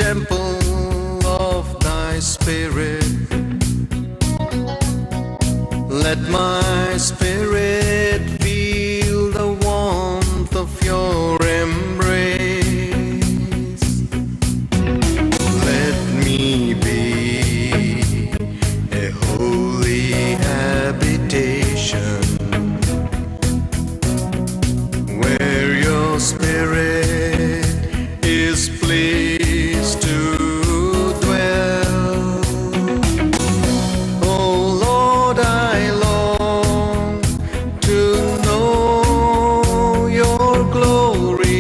temple of thy spirit. Let my spirit feel the warmth of your embrace. Let me be a holy habitation where your spirit is pleased to dwell. Oh Lord, I long to know your glory.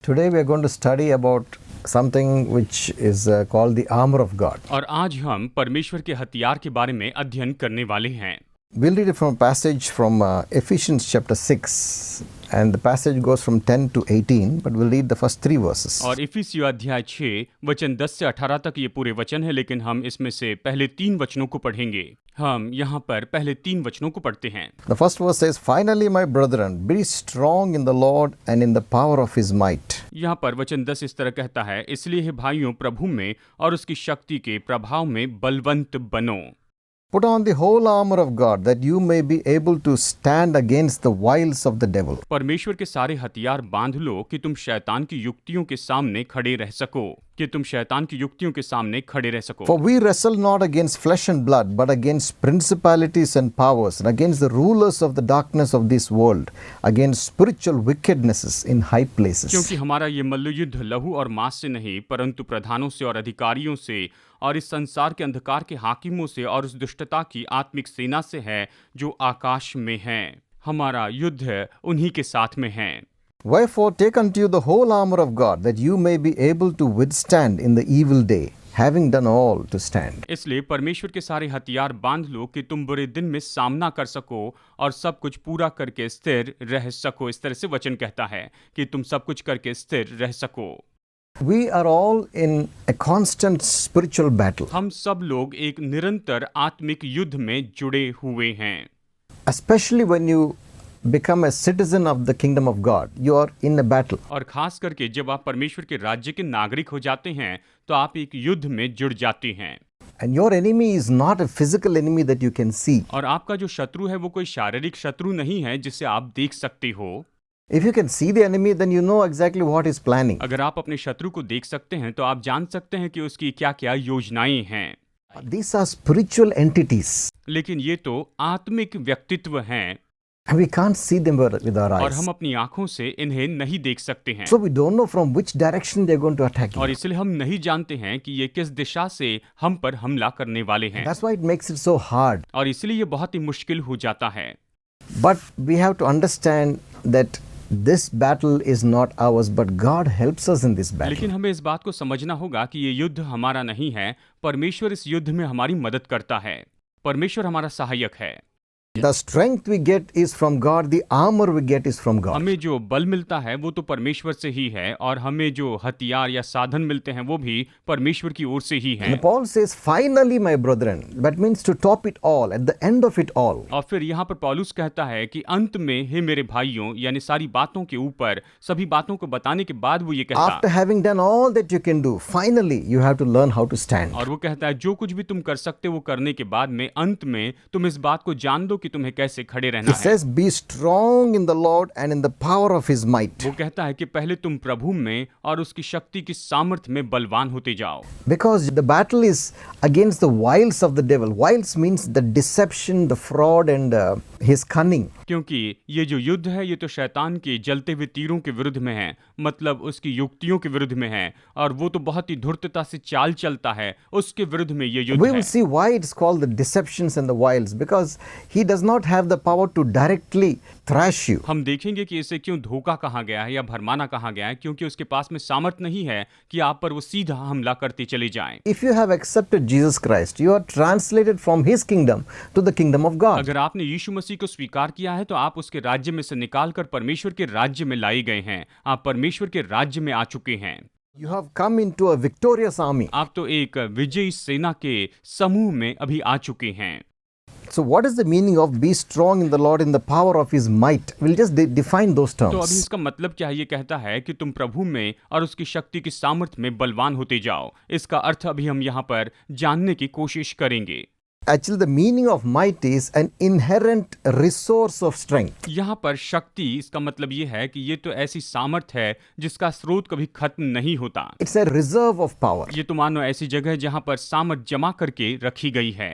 Today we are going to study about something which is called the armor of God. और आज हम परमेश्वर के हथियार के बारे में अध्ययन करने वाले हैं। We'll read it from a passage from Ephesians chapter 6, and the passage goes from 10 to 18, but we'll read the first 3 verses. और इफिसियों अध्याय 6 वचन 10 से 18 तक ये पूरे वचन है, लेकिन हम इसमें से पहले 3 वचनों को पढ़ेंगे। हम यहाँ पर पहले 3 वचनों को पढ़ते हैं। The first verse says, "Finally, my brethren, be strong in the Lord and in the power of his might." यहाँ पर वचन 10 इस तरह कहता है, इसलिए हे भाइयों प्रभु में और उसकी शक्ति के प्रभाव में बलवंत बनो। Put on the whole armor of God, that you may be able to stand against the wiles of the devil. परमेश्वर के सारे हथियार बांध लो कि तुम शैतान की युक्तियों के सामने खड़े रह सको, कि तुम शैतान की युक्तियों के सामने खड़े रह सको। For we wrestle not against flesh and blood, but against principalities and powers, and against the rulers of the darkness of this world, against spiritual wickednesses in high places. क्योंकि हमारा ये मल्लयुद्ध लहू और मांस से नहीं, परंतु प्रधानों से और अधिकारियों से और इस संसार के अंधकार के हाकिमों से और उस दुष्टता की आत्मिक सेना से है जो आकाश में है। हमारा युद्ध उन्हीं के साथ में है। Wherefore take unto you the whole armor of God, that you may be able to withstand in the evil day, having done all to stand. इसलिए परमेश्वर के सारे हथियार बांध लो कि तुम बुरे दिन में सामना कर सको और सब कुछ पूरा करके स्थिर रह सको। इस तरह से वचन कहता है कि तुम सब कुछ करके स्थिर रह सको। We are all in a constant spiritual battle. हम सब लोग एक निरंतर आत्मिक युद्ध में जुड़े हुए हैं। Especially when you become a citizen of the kingdom of God, you are in a battle. और खास करके जब आप परमेश्वर के राज्य के नागरिक हो जाते हैं तो आप एक युद्ध में जुड़ जाते हैं। And your enemy is not a physical enemy that you can see. और आपका जो शत्रु है वो कोई शारीरिक शत्रु नहीं है जिसे आप देख सकते हो। If you can see the enemy, then you know exactly what he's planning. अगर आप अपने शत्रु को देख सकते हैं तो आप जान सकते हैं कि उसकी क्या-क्या योजनाएं हैं। These are spiritual entities, लेकिन ये तो आत्मिक व्यक्तित्व हैं and we can't see them with our और eyes. हम अपनी आंखों से इन्हें नहीं देख सकते हैं। So we don't know from which direction they're going to attack और you. इसलिए हम नहीं जानते हैं कि ये किस दिशा से हम पर हमला करने वाले हैं। That's why it makes it so hard. और इसलिए ये बहुत ही मुश्किल हो जाता है। But we have to understand that this battle is not ours, but God helps us in this battle. लेकिन हमें इस बात को समझना होगा कि ये युद्ध हमारा नहीं है, परमेश्वर इस युद्ध में हमारी मदद करता है। परमेश्वर हमारा सहायक है। The strength we get is from God, the armor we get is from God. हमें जो बल मिलता है वो तो परमेश्वर से ही है और हमें जो हथियार या साधन मिलते हैं वो भी परमेश्वर की ओर से ही हैं। And Paul says, "Finally, my brethren," that means to top it all, at the end of it all. और फिर यहाँ पर पौलुस कहता है कि अंत में हे मेरे भाइयों, यानी सारी बातों के ऊपर सभी बातों को बताने के बाद वो ये कहता After having done all that you can do, finally you have to learn how to stand. और वो कहता है जो कुछ भी तुम कर सकते वो करने के बाद में अंत में तुम इस बात को जान दो कि तुम्हें कैसे खड़े रहना He है। says, "Be strong in the Lord and in the power of his might." वो कहता है कि पहले तुम प्रभु में और उसकी शक्ति की सामर्थ्य में बलवान होते जाओ। Because the battle is against the wiles of the devil. Wiles means the deception, the fraud, and his cunning. क्योंकि ये जो युद्ध है ये तो शैतान के जलते हुए तीरों के विरुद्ध में है, मतलब उसकी युक्तियों के विरुद्ध में है और वो तो बहुत ही धूर्तता से चाल चलता है, उसके विरुद्ध में ये युद्ध We है। will see why it's called the deceptions and the wiles, because he does not have the power to directly thrash you. हम देखेंगे कि इसे क्यों धोखा कहा गया है या भरमाना कहा गया है, क्योंकि उसके पास में सामर्थ नहीं है कि आप पर वो सीधा हमला करते चले जाएं। If you have accepted Jesus Christ, you are translated from his kingdom to the kingdom of God. अगर आपने यीशु मसीह को स्वीकार किया है तो आप उसके राज्य में से निकालकर परमेश्वर के राज्य में लाए गए हैं। आप परमेश्वर के राज्य में आ चुके हैं। You have come into a victorious army. आप तो एक विजयी सेना के समूह में अभी आ चुके हैं। So what is the meaning of be strong in the Lord in the power of his might? We'll just define those तो अभी terms. इसका मतलब क्या है? ये कहता है कि तुम प्रभु में और उसकी शक्ति की सामर्थ्य में बलवान होते जाओ। इसका अर्थ अभी हम यहाँ पर जानने की कोशिश करेंगे। Actually, the meaning of might is an inherent resource of strength. यहाँ पर शक्ति, इसका मतलब ये है कि ये तो ऐसी सामर्थ्य है जिसका स्रोत कभी खत्म नहीं होता। It's a reserve of power. ये तो मानो ऐसी जगह है जहाँ पर सामर्थ्य जमा करके रखी गई है।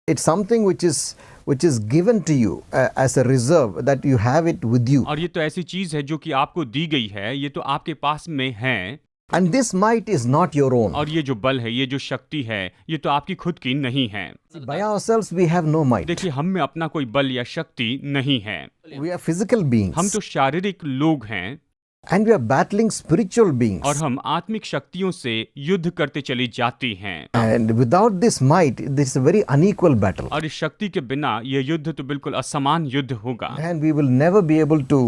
It's something which is given to you as a reserve, that you have it with you. और ये तो ऐसी चीज है जो कि आपको दी गई है, ये तो आपके पास में है। And this might is not your own. और ये जो बल है, ये जो शक्ति है, ये तो आपकी खुद की नहीं है। By ourselves we have no might. देखिए, हम में अपना कोई बल या शक्ति नहीं है। We are physical beings. हम तो शारीरिक लोग हैं And we are battling spiritual beings. और हम आत्मिक शक्तियों से युद्ध करते चली जाती हैं। And without this might, this is a very unequal battle. और इस शक्ति के बिना ये युद्ध तो बिल्कुल असमान युद्ध होगा। And we will never be able to,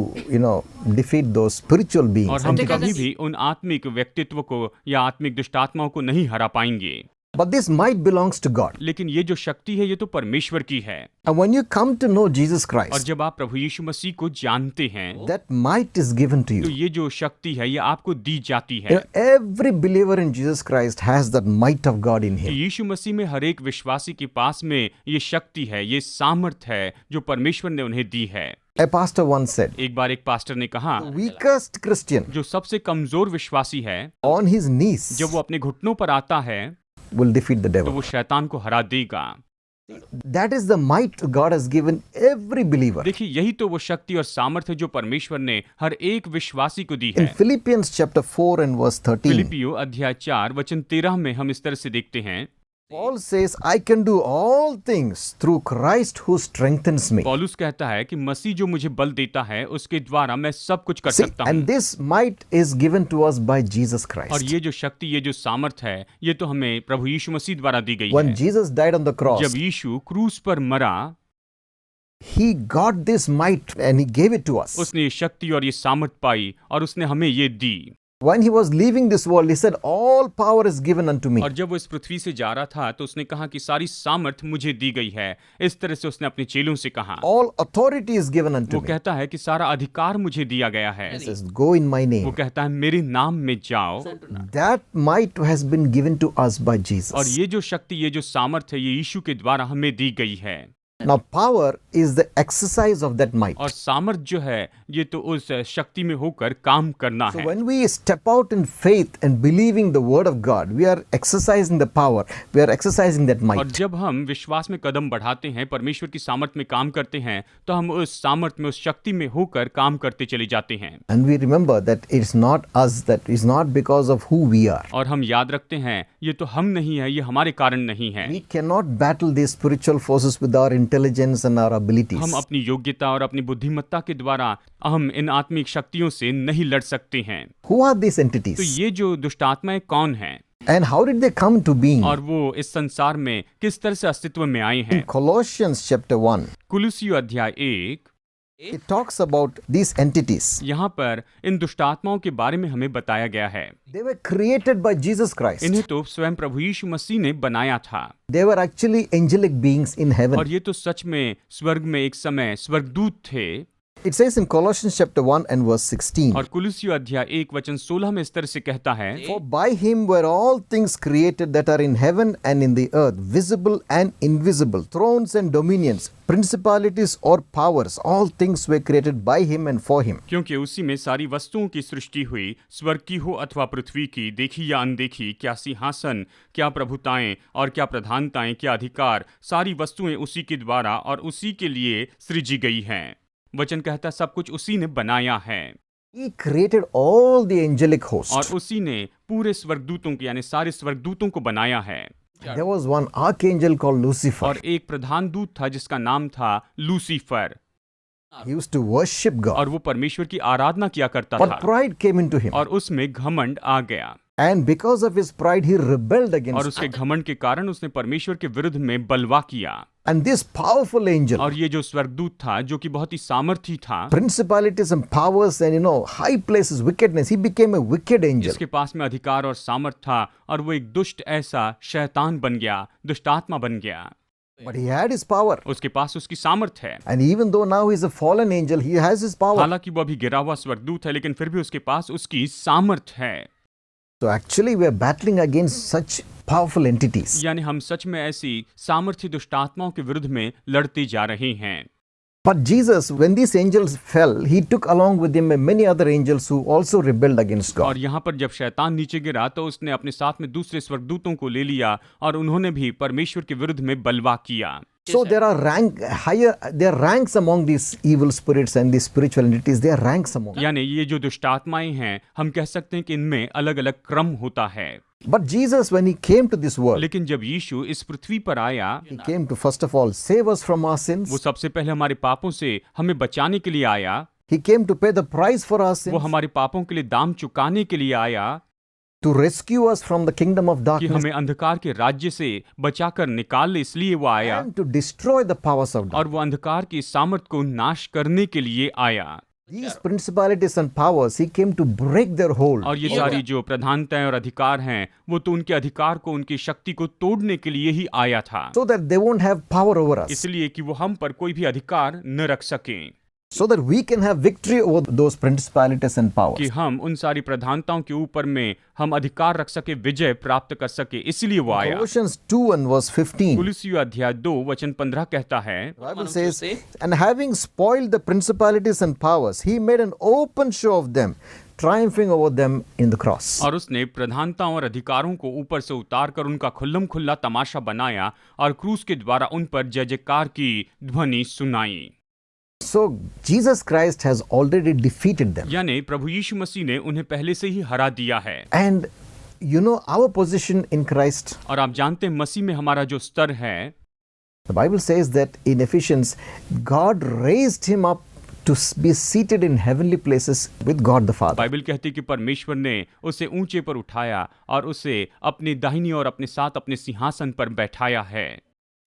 defeat those spiritual beings. और हम कभी भी उन आत्मिक व्यक्तित्व को या आत्मिक दुष्टात्माओं को नहीं हरा पाएंगे। But this might belongs to God. लेकिन ये जो शक्ति है, ये तो परमेश्वर की है। And when you come to know Jesus और Christ, जब आप प्रभु यीशु मसीह को जानते हैं, that might is given to तो you. ये जो शक्ति है, ये आपको दी जाती है। Every believer in Jesus Christ has that might of God in कि him. यीशु मसीह में हर एक विश्वासी के पास में ये शक्ति है, ये सामर्थ्य है जो परमेश्वर ने उन्हें दी है। A pastor once said, एक बार एक पास्टर ने कहा, weakest Christian जो सबसे कमजोर विश्वासी है, on his knees जब वो अपने घुटनों पर आता है, will defeat the तो devil. वो शैतान को हरा देगा। That is the might God has given every believer. देखिए, यही तो वो शक्ति और सामर्थ्य है जो परमेश्वर ने हर एक विश्वासी को दी In है। Philippians chapter 4 and verse 13, फिलिपियो अध्याय 4 वचन 13 में हम इस तरह से देखते हैं। Paul says, I can do all things through Christ who strengthens me. पौलुस कहता है कि मसीह जो मुझे बल देता है, उसके द्वारा मैं सब कुछ कर See, सकता हूँ। and this might is given to us by Jesus और Christ. ये जो शक्ति, ये जो सामर्थ है, ये तो हमें प्रभु यीशु मसीह द्वारा दी गई When है। Jesus died on the cross, जब यीशु क्रूस पर मरा, he got this might and he gave it to us. उसने ये शक्ति और ये सामर्थ पाई और उसने हमें ये दी। When he was leaving this world, he said, all power is given unto me. और जब वो इस पृथ्वी से जा रहा था, तो उसने कहा कि सारी सामर्थ मुझे दी गई है। इस तरह से उसने अपने चेलों से कहा। All authority is given वो unto me. कहता है कि सारा अधिकार मुझे दिया गया है। He says, go in my वो name. कहता है मेरे नाम में जाओ। That might has been given to us by और Jesus. ये जो शक्ति, ये जो सामर्थ है, ये यीशु के द्वारा हमें दी गई है। Now power is the exercise of that might. और सामर्थ जो है, ये तो उस शक्ति में होकर काम करना So है। when we step out in faith and believing the word of God, we are exercising the power. We are exercising that और might. जब हम विश्वास में कदम बढ़ाते हैं, परमेश्वर की सामर्थ में काम करते हैं, तो हम उस सामर्थ में, उस शक्ति में होकर काम करते चले जाते हैं। And we remember that it's not us, that is not because of who we are. और हम याद रखते हैं, ये तो हम नहीं है, ये हमारे कारण नहीं है। We cannot battle these spiritual forces with our intelligence and our abilities. हम अपनी योग्यता और अपनी बुद्धिमत्ता के द्वारा हम इन आत्मिक शक्तियों से नहीं लड़ सकते हैं। Who are these तो entities? ये जो दुष्टात्माएं कौन हैं And how did they come to being? और वो इस संसार में किस तरह से अस्तित्व में आए हैं? Colossians chapter 1, कुलुसियों अध्याय 1 it talks about these entities. यहाँ पर इन दुष्टात्माओं के बारे में हमें बताया गया है। They were created by Jesus Christ. इन्हें तो स्वयं प्रभु यीशु मसीह ने बनाया था। They were actually angelic beings in heaven. और ये तो सच में स्वर्ग में एक समय स्वर्गदूत थे। It says in Colossians chapter 1 and verse 16, और कुलुसियों अध्याय 1 वचन 16 में इस तरह से कहता है, For by him were all things created that are in heaven and in the earth, visible and invisible, thrones and dominions, principalities or powers, all things were created by him and for him. क्योंकि उसी में सारी वस्तुओं की सृष्टि हुई, स्वर्ग की हो अथवा पृथ्वी की, देखी या अनदेखी, क्या सिंहासन, क्या प्रभुताएं और क्या प्रधानताएं, क्या अधिकार, सारी वस्तुएं उसी के द्वारा और उसी के लिए सृजी गई हैं। वचन कहता सब कुछ उसी ने बनाया है। He created all the angelic host. और उसी ने पूरे स्वर्गदूतों के यानी सारे स्वर्गदूतों को बनाया है। There was one archangel called Lucifer. और एक प्रधान दूत था जिसका नाम था Lucifer. He used to worship God. और वो परमेश्वर की आराधना किया करता But था। pride came into him. और उसमें घमंड आ गया। And because of his pride, he rebelled और against उसके God. घमंड के कारण उसने परमेश्वर के विरुद्ध में बलवा किया। And this powerful angel, और ये जो स्वर्गदूत था, जो कि बहुत ही सामर्थी था, principalities and powers and high places, wickedness, he became a wicked angel. जिसके पास में अधिकार और सामर्थ था, और वो एक दुष्ट ऐसा शैतान बन गया, दुष्टात्मा बन गया। But he had his power. उसके पास उसकी सामर्थ है। And even though now he's a fallen angel, he has his power. हालांकि वो अभी गिरा हुआ स्वर्गदूत है, लेकिन फिर भी उसके पास उसकी सामर्थ है। So actually we are battling against such powerful entities. यानी हम सच में ऐसी सामर्थ्य दुष्ट आत्माओं के विरुद्ध में लड़ते जा रहे हैं। But Jesus, when these angels fell, he took along with him many other angels who also rebelled against God. और यहाँ पर जब शैतान नीचे गिरा तो उसने अपने साथ में दूसरे स्वर्गदूतों को ले लिया और उन्होंने भी परमेश्वर के विरुद्ध में बलवा किया। So there are ranks among these evil spirits and these spiritual entities. There are ranks among them. यानी ये जो दुष्ट आत्माएं हैं, हम कह सकते हैं कि इनमें अलग अलग क्रम होता है। But Jesus, when he came to this world, लेकिन जब यीशु इस पृथ्वी पर आया, he came to first of all save us from our sins. वो सबसे पहले हमारे पापों से हमें बचाने के लिए आया। He came to pay the price for our वो sins, हमारे पापों के लिए दाम चुकाने के लिए आया to rescue us from the kingdom of कि darkness, हमें अंधकार के राज्य से बचाकर निकाल ले, इसलिए वो आया। and to destroy the powers of darkness. और वो अंधकार की सामर्थ को नाश करने के लिए आया। These principalities and powers, he came to break their hold. और ये सारी जो प्रधानताएं और अधिकार हैं, वो तो उनके अधिकार को, उनकी शक्ति को तोड़ने के लिए ही आया था, So that they won't have power over us. इसलिए कि वो हम पर कोई भी अधिकार न रख सकें, So that we can have victory over those principalities and कि powers. हम उन सारी प्रधानताओं के ऊपर में हम अधिकार रख सके, विजय प्राप्त कर सके, इसलिए वो आया। Colossians 2 and verse 15. कुलुस्सियों अध्याय 2 वचन 15 कहता है, The Bible says, and having spoiled the principalities and powers, he made an open show of them, triumphing over them in the cross. और उसने प्रधानताओं और अधिकारों को ऊपर से उतार कर उनका खुल्लम खुल्ला तमाशा बनाया और क्रूस के द्वारा उन पर जय जयकार की ध्वनि सुनाई। So Jesus Christ has already defeated them. यानी प्रभु यीशु मसीह ने उन्हें पहले से ही हरा दिया है। And you know our position in Christ. और आप जानते हैं मसीह में हमारा जो स्तर है, The Bible says that in Ephesians, God raised him up to be seated in heavenly places with God the Father. Bible कहती है कि परमेश्वर ने उसे ऊंचे पर उठाया और उसे अपनी दाहिनी और अपने साथ अपने सिंहासन पर बैठाया है।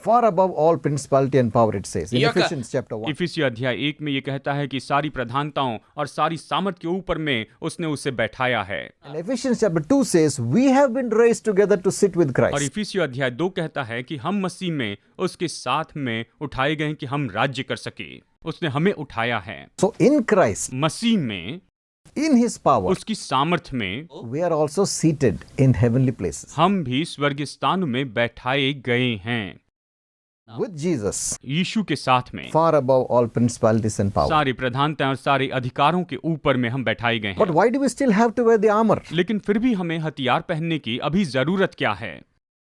Far above all principality and power, it says in Yeah, Ephesians chapter 1. इफिसियों अध्याय 1 में ये कहता है कि सारी प्रधानताओं और सारी सामर्थ के ऊपर में उसने उसे बैठाया है। And Ephesians chapter 2 says, we have been raised together to sit with और Christ. इफिसियों अध्याय 2 कहता है कि हम मसीह में उसके साथ में उठाए गए हैं कि हम राज्य कर सके। उसने हमें उठाया है। So in Christ, मसीह में, in his power, उसकी सामर्थ में we are also seated in heavenly places. हम भी स्वर्गीय स्थानों में बैठाए गए हैं। With Jesus, यीशु के साथ में far above all principalities and powers. सारी प्रधानताएं और सारे अधिकारों के ऊपर में हम बैठाए गए But हैं। why do we still have to wear the armor? लेकिन फिर भी हमें हथियार पहनने की अभी जरूरत क्या है?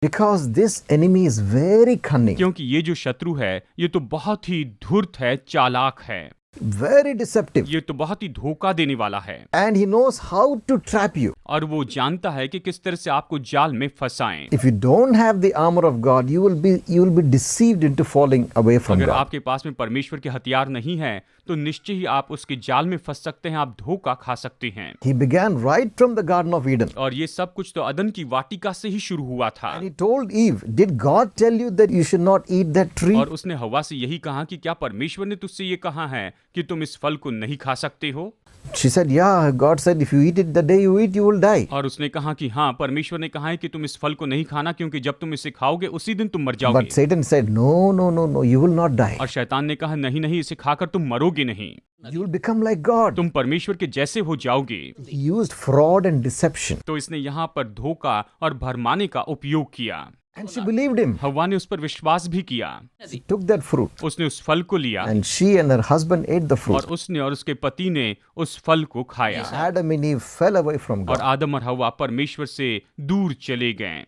Because this enemy is very cunning, क्योंकि ये जो शत्रु है, ये तो बहुत ही धूर्त है, चालाक है, very deceptive, ये तो बहुत ही धोखा देने वाला है, and he knows how to trap you. और वो जानता है कि किस तरह से आपको जाल में फंसाएं। If you don't have the armor of God, you will be deceived into falling away from अगर God. आपके पास में परमेश्वर के हथियार नहीं है, तो निश्चय ही आप उसके जाल में फंस सकते हैं, आप धोखा खा सकते हैं। He began right from the Garden of Eden. और ये सब कुछ तो अदन की वाटिका से ही शुरू हुआ था। And he told Eve, did God tell you that you should not eat that tree? और उसने हवा से यही कहा कि क्या परमेश्वर ने तुझसे ये कहा है कि तुम इस फल को नहीं खा सकते हो? She said, yeah, God said if you eat it the day you eat, you will die. और उसने कहा कि हाँ, परमेश्वर ने कहा है कि तुम इस फल को नहीं खाना, क्योंकि जब तुम इसे खाओगे उसी दिन तुम मर जाओगे। But Satan said, no, you will not die. और शैतान ने कहा नहीं, इसे खाकर तुम मरोगे नहीं, You will become like God. तुम परमेश्वर के जैसे हो जाओगे। He used fraud and deception. तो इसने यहाँ पर धोखा और भरमाने का उपयोग किया। And she believed him. हव्वा ने उस पर विश्वास भी किया। She took that fruit. उसने उस फल को लिया And she and her husband ate the और fruit. उसने और उसके पति ने उस फल को खाया। Adam and Eve fell away from और God. आदम और हव्वा परमेश्वर से दूर चले गए।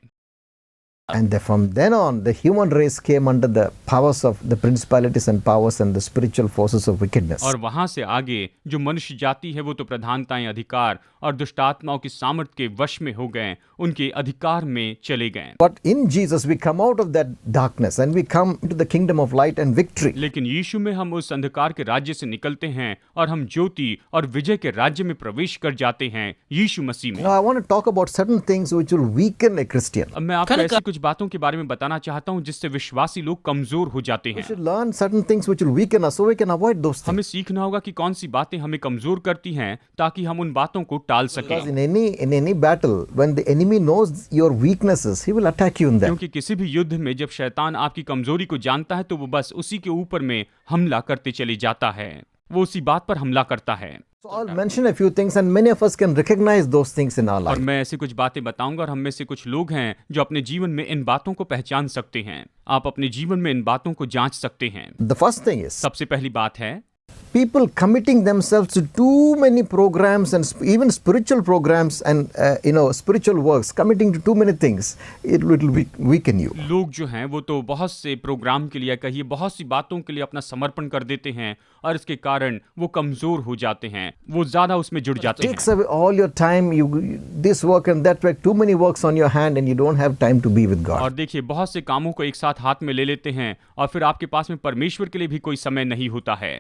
And from then on, the human race came under the powers of the principalities and powers and the spiritual forces of wickedness. और वहां से आगे जो मनुष्य जाति है, वो तो प्रधानताएं, अधिकार और दुष्टात्माओं की सामर्थ के वश में हो गए, उनके अधिकार में चले गए। But in Jesus, we come out of that darkness and we come into the kingdom of light and victory. लेकिन यीशु में हम उस अंधकार के राज्य से निकलते हैं और हम ज्योति और विजय के राज्य में प्रवेश कर जाते हैं यीशु मसीह में। Now, I want to talk about certain things which will weaken a Christian. अब मैं आपको ऐसी कुछ बातों के बारे में बताना चाहता हूं जिससे विश्वासी लोग कमजोर हो जाते We हैं। should learn certain things which will weaken us so we can avoid those things. हमें सीखना होगा कि कौन सी बातें हमें कमजोर करती हैं ताकि हम उन बातों को टाल Because सकें। in any battle, when the enemy knows your weaknesses, he will attack you in that. क्योंकि किसी भी युद्ध में जब शैतान आपकी कमजोरी को जानता है तो वो बस उसी के ऊपर में हमला करते चले जाता है, वो उसी बात पर हमला करता है। So I'll mention a few things and many of us can recognize those things in our और life. मैं ऐसी कुछ बातें बताऊंगा और हम में से कुछ लोग हैं जो अपने जीवन में इन बातों को पहचान सकते हैं। आप अपने जीवन में इन बातों को जांच सकते हैं। The first thing is सबसे पहली बात है people committing themselves to too many programs and even spiritual programs and spiritual works, committing to too many things, it will weaken you. लोग जो हैं वो तो बहुत से प्रोग्राम के लिए कहिए बहुत सी बातों के लिए अपना समर्पण कर देते हैं और इसके कारण वो कमजोर हो जाते हैं, वो ज्यादा उसमें जुड़ जाते Takes हैं। away all your time, you this work and that work, too many works on your hand and you don't have time to be with God. और देखिए बहुत से कामों को एक साथ हाथ में ले लेते हैं और फिर आपके पास में परमेश्वर के लिए भी कोई समय नहीं होता है।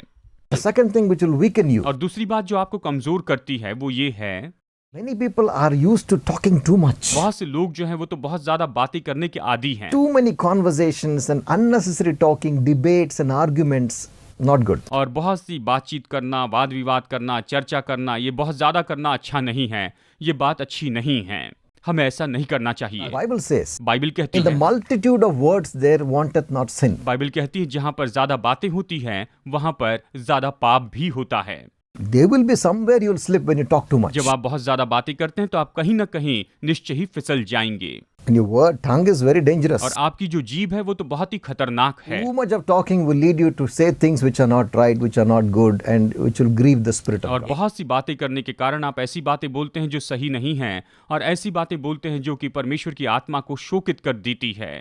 The second thing which will weaken you, और दूसरी बात जो आपको कमजोर करती है वो ये है many people are used to talking too much. बहुत से लोग जो हैं वो तो बहुत ज्यादा बातें करने के आदी हैं Too many conversations and unnecessary talking, debates and arguments, not good. और बहुत सी बातचीत करना, वाद विवाद करना, चर्चा करना, ये बहुत ज्यादा करना अच्छा नहीं है, ये बात अच्छी नहीं है, हमें ऐसा नहीं करना चाहिए। Bible says, बाइबल कहती in the है multitude of words there wanteth not sin. Bible कहती है जहाँ पर ज्यादा बातें होती हैं वहां पर ज्यादा पाप भी होता है। There will be somewhere you'll slip when you talk too much. जब आप बहुत ज्यादा बातें करते हैं तो आप कहीं ना कहीं निश्चय ही फिसल जाएंगे। And your tongue is very dangerous. और आपकी जो जीभ है वो तो बहुत ही खतरनाक है। Too much of talking will lead you to say things which are not right, which are not good, and which will grieve the Spirit of और God. बहुत सी बातें करने के कारण आप ऐसी बातें बोलते हैं जो सही नहीं हैं और ऐसी बातें बोलते हैं जो कि परमेश्वर की आत्मा को शोकित कर देती है।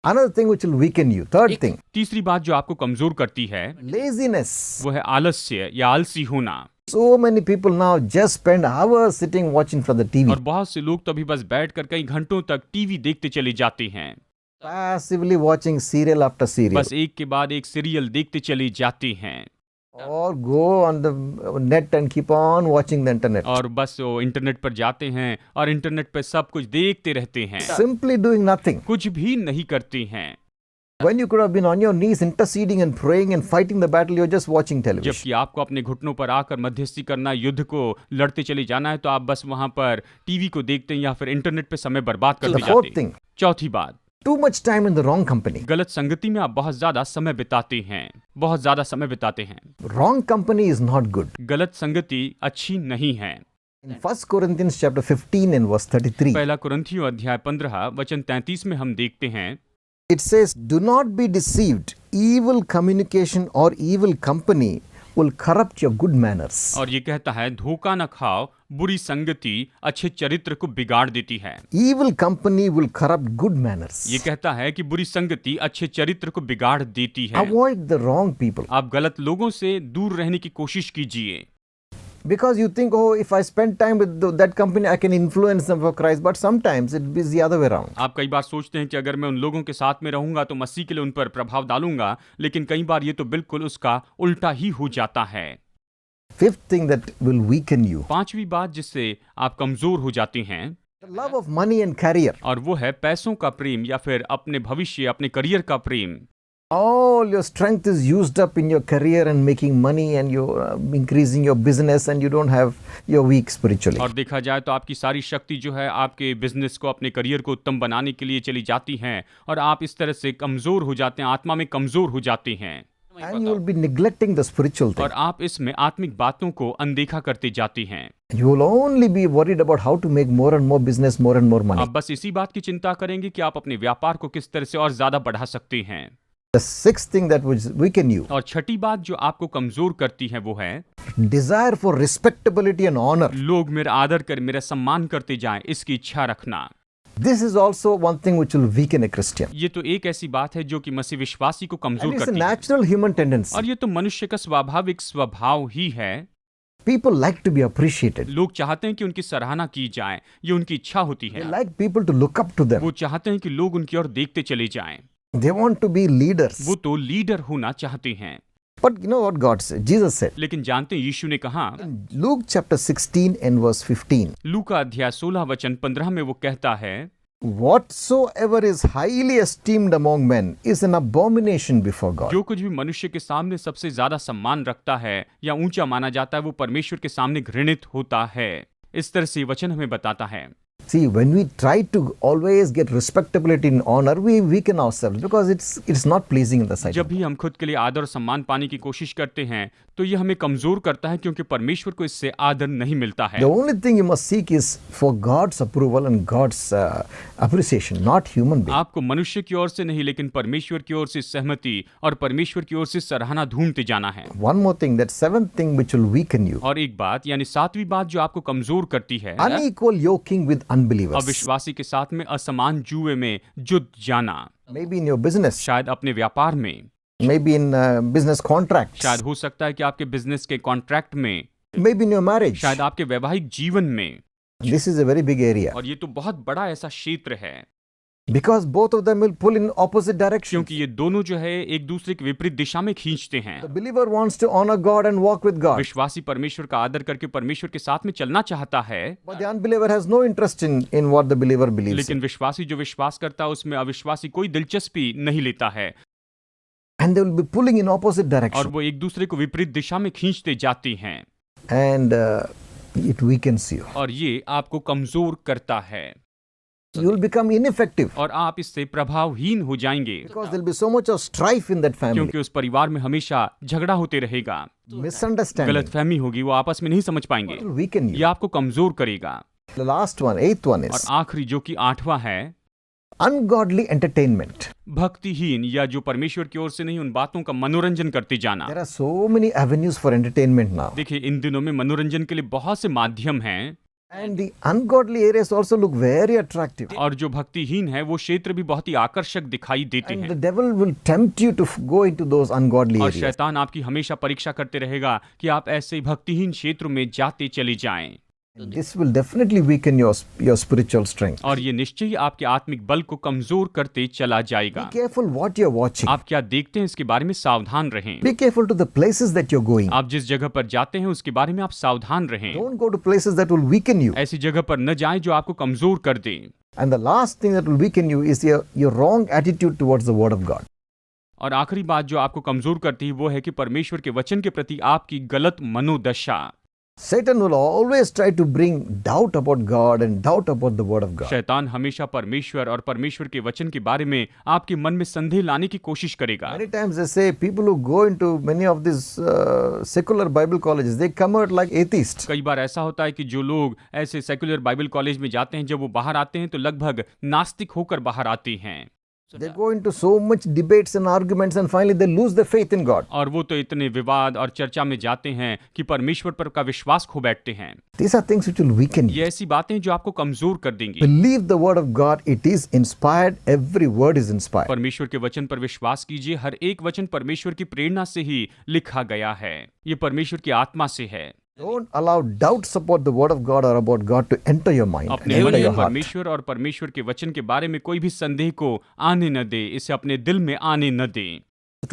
Another thing which will weaken you. Third thing, तीसरी बात जो आपको कमजोर करती है laziness. वो है आलस्य या आलसी होना। So many people now just spend hours sitting watching from the TV, और बहुत से लोग तो अभी बस बैठकर कई घंटों तक टीवी देखते चले जाते हैं, passively watching serial after serial, बस एक के बाद एक सीरियल देखते चले जाते हैं or go on the net and keep on watching the internet. और बस वो इंटरनेट पर जाते हैं और इंटरनेट पर सब कुछ देखते रहते हैं, Simply doing nothing. कुछ भी नहीं करते हैं। When you could have been on your knees interceding and praying and fighting the battle, you're just watching television. जबकि आपको अपने घुटनों पर आकर मध्यस्थी करना, युद्ध को लड़ते चले जाना है तो आप बस वहां पर टीवी को देखते हैं या फिर इंटरनेट पे समय बर्बाद The करते fourth जाते thing, हैं। चौथी बात, too much time in the wrong company. गलत संगति में आप बहुत ज्यादा समय बिताते हैं, बहुत ज्यादा समय बिताते हैं। Wrong company is not good. गलत संगति अच्छी नहीं है। In 1 Corinthians chapter 15 and verse 33, पहला कुरिन्थियों अध्याय 15 वचन 33 में हम देखते हैं, it says, "Do not be deceived. Evil communication or evil company will corrupt your good manners." और ये कहता है धोखा न खाओ, बुरी संगति अच्छे चरित्र को बिगाड़ देती है। Evil company will corrupt good manners. ये कहता है कि बुरी संगति अच्छे चरित्र को बिगाड़ देती है। Avoid the wrong people. आप गलत लोगों से दूर रहने की कोशिश कीजिए, Because you think, oh, if I spend time with that company, I can influence them for Christ. But sometimes it is the other way around. आप कई बार सोचते हैं कि अगर मैं उन लोगों के साथ में रहूंगा तो मसीह के लिए उन पर प्रभाव डालूंगा, लेकिन कई बार ये तो बिल्कुल उसका उल्टा ही हो जाता है। Fifth thing that will weaken you, पांचवी बात जिससे आप कमजोर हो जाते हैं the love of money and career. और वो है पैसों का प्रेम या फिर अपने भविष्य, अपने करियर का प्रेम। All your strength is used up in your career and making money and you're increasing your business and you don't have, you're weak spiritually. और देखा जाए तो आपकी सारी शक्ति जो है आपके बिजनेस को, अपने करियर को उत्तम बनाने के लिए चली जाती हैं और आप इस तरह से कमजोर हो जाते हैं, आत्मा में कमजोर हो जाते हैं And you will be neglecting the spiritual thing. और आप इसमें आत्मिक बातों को अनदेखा करते जाते हैं। You will only be worried about how to make more and more business, more and more money. आप बस इसी बात की चिंता करेंगे कि आप अपने व्यापार को किस तरह से और ज्यादा बढ़ा सकते हैं। The sixth thing that would weaken you, और छठी बात जो आपको कमजोर करती है वो है desire for respectability and honor. लोग मेरा आदर कर, मेरा सम्मान करते जाएं, इसकी इच्छा रखना। This is also one thing which will weaken a Christian. ये तो एक ऐसी बात है जो कि मसीह विश्वासी को And कमजोर it's a करती है natural human tendency. और ये तो मनुष्य का स्वाभाविक स्वभाव ही है। People like to be appreciated. लोग चाहते हैं कि उनकी सराहना की जाए, ये उनकी इच्छा होती They है। like people to look up to them. वो चाहते हैं कि लोग उनकी ओर देखते चले जाएं। They want to be leaders. वो तो लीडर होना चाहते हैं। But you know what God said? Jesus said लेकिन जानते हैं यीशु ने कहा, in Luke chapter 16 and verse 15, लूका अध्याय 16 वचन 15 में वो कहता है, Whatsoever is highly esteemed among men is an abomination before God. जो कुछ भी मनुष्य के सामने सबसे ज्यादा सम्मान रखता है या ऊंचा माना जाता है वो परमेश्वर के सामने घृणित होता है। इस तरह से वचन हमें बताता है। See, when we try to always get respectability and honor, we weaken ourselves because it's not pleasing in the sight जब of भी हम खुद के लिए आदर और सम्मान पाने की कोशिश करते हैं तो ये हमें कमजोर करता है, क्योंकि परमेश्वर को इससे आदर नहीं मिलता है। The only thing you must seek is for God's approval and God's appreciation, not human being. आपको मनुष्य की ओर से नहीं लेकिन परमेश्वर की ओर से सहमति और परमेश्वर की ओर से सराहना ढूंढते जाना है। One more thing, that seventh thing which will weaken you, और एक बात यानी सातवीं बात जो आपको कमजोर करती है, unequal yoking with unbelievers. अविश्वासी के साथ में असमान जुए में जुट जाना। Maybe in your business, शायद अपने व्यापार में, maybe in business contracts, शायद हो सकता है कि आपके बिजनेस के कॉन्ट्रैक्ट में, maybe in your marriage. शायद आपके वैवाहिक जीवन में। This is a very big area और ये तो बहुत बड़ा ऐसा क्षेत्र है because both of them will pull in opposite directions. क्योंकि ये दोनों जो है एक दूसरे के विपरीत दिशा में खींचते हैं। The believer wants to honor God and walk with God, विश्वासी परमेश्वर का आदर करके परमेश्वर के साथ में चलना चाहता है, but the unbeliever has no interest in what the believer believes. लेकिन विश्वासी जो विश्वास करता है उसमें अविश्वासी कोई दिलचस्पी नहीं लेता है And they will be pulling in opposite और direction, वो एक दूसरे को विपरीत दिशा में खींचते जाती हैं and it weakens you. और ये आपको कमजोर करता है You will become ineffective और आप इससे प्रभावहीन हो जाएंगे, because there will be so much of strife in that family. क्योंकि उस परिवार में हमेशा झगड़ा होते रहेगा, Misunderstanding गलतफहमी होगी, वो आपस में नहीं समझ पाएंगे, will weaken ये you. आपको कमजोर करेगा। The last one, eighth one और is आखिरी जो कि 8वां है, ungodly entertainment. भक्तिहीन या जो परमेश्वर की ओर से नहीं उन बातों का मनोरंजन करते जाना। There are so many avenues for entertainment now. देखिए इन दिनों में मनोरंजन के लिए बहुत से माध्यम हैं And the ungodly areas also look very attractive. और जो भक्तिहीन है वो क्षेत्र भी बहुत ही आकर्षक दिखाई देते And the हैं devil will tempt you to go into those ungodly और areas. शैतान आपकी हमेशा परीक्षा करते रहेगा कि आप ऐसे ही भक्तिहीन क्षेत्रों में जाते चले जाएं This will definitely weaken your spiritual strength. और ये निश्चय ही आपके आत्मिक बल को कमजोर करते चला Be जाएगा। careful what you're watching. आप क्या देखते हैं इसके बारे में सावधान रहें। Be careful to the places that you're going. आप जिस जगह पर जाते हैं उसके बारे में आप सावधान रहें। Don't go to places that will weaken you. ऐसी जगह पर न जाएं जो आपको कमजोर कर दें। And the last thing that will weaken you is your wrong attitude towards the word of God. और आखिरी बात जो आपको कमजोर करती है वो है कि परमेश्वर के वचन के प्रति आपकी गलत मनोदशा। Satan will always try to bring doubt about God and doubt about the word of God. शैतान हमेशा परमेश्वर और परमेश्वर के वचन के बारे में आपके मन में संदेह लाने की कोशिश करेगा। Many times they say people who go into many of these secular Bible colleges, they come out like atheists. कई बार ऐसा होता है कि जो लोग ऐसे सेक्युलर बाइबल कॉलेज में जाते हैं जब वो बाहर आते हैं तो लगभग नास्तिक होकर बाहर आते हैं They go into so much debates and arguments and finally they lose their faith in God. और वो तो इतने विवाद और चर्चा में जाते हैं कि परमेश्वर पर का विश्वास खो बैठते हैं। These are things which will weaken you. ये ऐसी बातें जो आपको कमजोर कर देंगी। Believe the word of God, it is inspired, every word is inspired. परमेश्वर के वचन पर विश्वास कीजिए, हर एक वचन परमेश्वर की प्रेरणा से ही लिखा गया है, ये परमेश्वर की आत्मा से है। Don't allow doubts about the word of God or about God to enter your mind, अपने enter मन your में heart. परमेश्वर और परमेश्वर के वचन के बारे में कोई भी संदेह को आने न दे, इसे अपने दिल में आने न दे।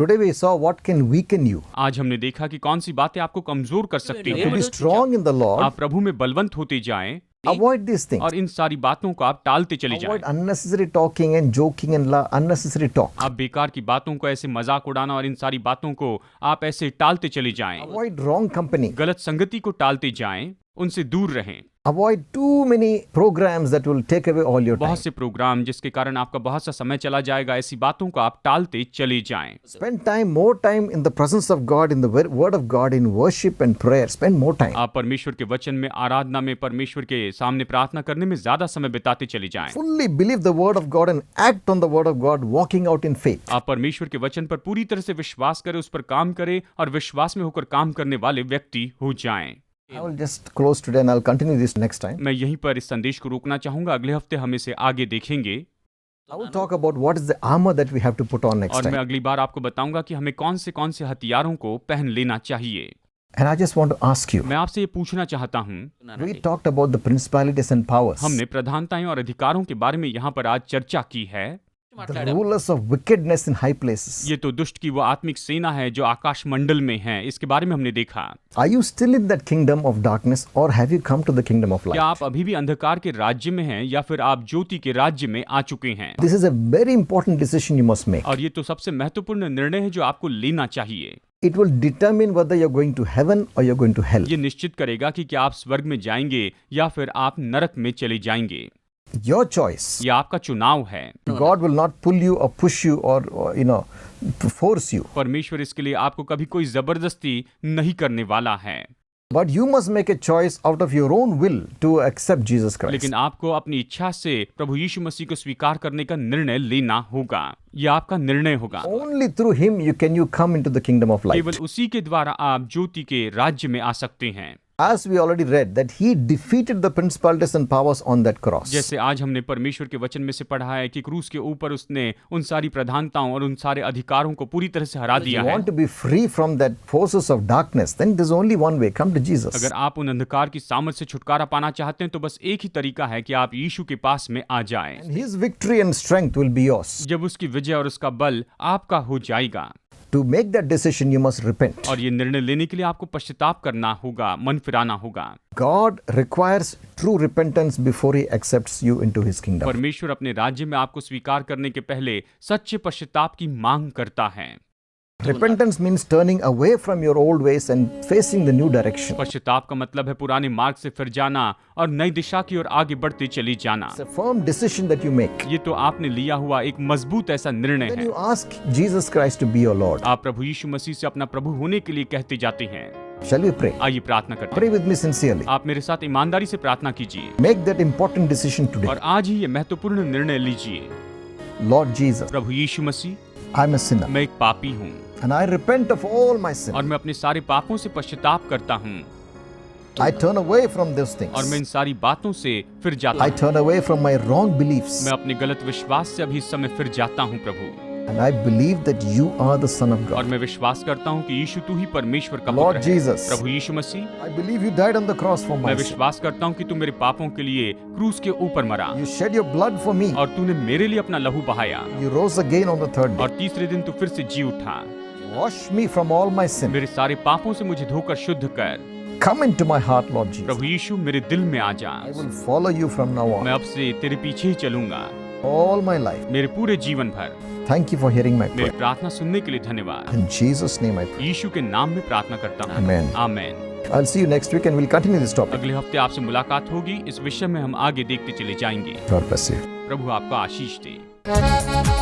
Today we saw what can weaken you. आज हमने देखा कि कौन सी बातें आपको कमजोर कर सकती To हैं। be strong in the Lord, आप प्रभु में बलवंत होते जाएं avoid these things. और इन सारी बातों को आप टालते चले जाएं। Avoid unnecessary talking and joking and unnecessary talk. आप बेकार की बातों को ऐसे मजाक उड़ाना और इन सारी बातों को आप ऐसे टालते चले जाएं। Avoid wrong company. गलत संगति को टालते जाएं, उनसे दूर रहें। Avoid too many programs that will take away all your time. बहुत से प्रोग्राम जिसके कारण आपका बहुत सा समय चला जाएगा, ऐसी बातों को आप टालते चले जाएं। Spend more time in the presence of God, in the word of God, in worship and prayer. Spend more time. आप परमेश्वर के वचन में, आराधना में, परमेश्वर के सामने प्रार्थना करने में ज्यादा समय बिताते चले जाएं। Fully believe the word of God and act on the word of God, walking out in faith. आप परमेश्वर के वचन पर पूरी तरह से विश्वास करें, उस पर काम करें और विश्वास में होकर काम करने वाले व्यक्ति हो जाएं। I will just close today and I'll continue this next time. मैं यहीं पर इस संदेश को रोकना चाहूंगा, अगले हफ्ते हम इसे आगे देखेंगे I will talk about what is the armor that we have to put on next और मैं time. अगली बार आपको बताऊंगा कि हमें कौन से हथियारों को पहन लेना चाहिए। And I just want to ask you. मैं आपसे ये पूछना चाहता हूँ, We talked about the principalities and powers. हमने प्रधानताएं और अधिकारों के बारे में यहाँ पर आज चर्चा की है, the rulers of wickedness in high places. ये तो दुष्ट की वो आत्मिक सेना है जो आकाश मंडल में है, इसके बारे में हमने देखा। Are you still in that kingdom of darkness or have you come to the kingdom of क्या light? आप अभी भी अंधकार के राज्य में हैं या फिर आप ज्योति के राज्य में आ चुके हैं? This is a very important decision you must make. और ये तो सबसे महत्वपूर्ण निर्णय है जो आपको लेना चाहिए। It will determine whether you're going to heaven or you're going to hell. ये निश्चित करेगा कि क्या आप स्वर्ग में जाएंगे या फिर आप नरक में चले जाएंगे। Your choice. ये आपका चुनाव है। God will not pull you or push you or force you. परमेश्वर इसके लिए आपको कभी कोई जबरदस्ती नहीं करने वाला है, But you must make a choice out of your own will to accept Jesus Christ. लेकिन आपको अपनी इच्छा से प्रभु यीशु मसीह को स्वीकार करने का निर्णय लेना होगा। यह आपका निर्णय होगा। Only through him can you come into the kingdom of light. केवल उसी के द्वारा आप ज्योति के राज्य में आ सकते हैं। As we already read that he defeated the principalities and powers on that cross. जैसे आज हमने परमेश्वर के वचन में से पढ़ा है कि क्रूस के ऊपर उसने उन सारी प्रधानताओं और उन सारे अधिकारों को पूरी तरह से हरा If दिया you है। want to be free from that forces of darkness, then there's only one way, come to Jesus. अगर आप उन अंधकार की सामर्थ से छुटकारा पाना चाहते हैं तो बस एक ही तरीका है कि आप यीशु के पास में आ जाएं। And his victory and strength will be yours. जब उसकी विजय और उसका बल आपका हो जाएगा। To make that decision, you must repent. और ये निर्णय लेने के लिए आपको पश्चाताप करना होगा, मन फिराना होगा। God requires true repentance before he accepts you into his kingdom. परमेश्वर अपने राज्य में आपको स्वीकार करने के पहले सच्चे पश्चाताप की मांग करता है। Repentance means turning away from your old ways and facing the new direction. पश्चाताप का मतलब है पुराने मार्ग से फिर जाना और नई दिशा की ओर आगे बढ़ते चले जाना। It's a firm decision that you make. ये तो आपने लिया हुआ एक मजबूत ऐसा निर्णय Then है। you ask Jesus Christ to be your Lord. आप प्रभु यीशु मसीह से अपना प्रभु होने के लिए कहते जाते हैं। Shall we pray? आइए प्रार्थना करते Pray हैं। with me sincerely. आप मेरे साथ ईमानदारी से प्रार्थना कीजिए Make that important decision today. और आज ही ये महत्वपूर्ण निर्णय लीजिए। Lord Jesus, Prabhu Yeshu Masih, I'm a sinner मैं एक पापी हूँ and I repent of all my और sin. मैं अपने सारे पापों से पश्चाताप करता हूँ I turn away from those और मैं इन things. सारी बातों से फिर जाता I हूँ। turn away from my wrong beliefs. मैं अपने गलत विश्वास से अभी इस समय फिर जाता हूँ प्रभु, And I believe that you are the Son of और God. मैं विश्वास करता हूँ कि यीशु तू ही परमेश्वर का Lord पुत्र है। Jesus, Prabhu Yeshu Masih, I believe you died on the cross for मैं my sin. विश्वास करता हूँ कि तू मेरे पापों के लिए क्रूस के ऊपर मरा You shed your blood for me. और तूने मेरे लिए अपना लहू बहाया You rose again on the third day. और तीसरे दिन तू फिर से जी उठा। Wash me from all my sin. मेरे सारे पापों से मुझे धोकर शुद्ध कर। Come into my heart, Lord Jesus. प्रभु यीशु मेरे दिल में आ जा। I will follow you from now मैं on. अब से तेरे पीछे ही चलूंगा All my life. मेरे पूरे जीवन भर। Thank you for hearing my मेरी prayer. प्रार्थना सुनने के लिए धन्यवाद। In Jesus' name I pray. यीशु के नाम में प्रार्थना करता हूँ। Amen. Amen. I'll see you next week and we'll continue this topic. अगले हफ्ते आपसे मुलाकात होगी। इस विषय में हम आगे देखते चले जाएंगे। God bless you. प्रभु आपका आशीष दे।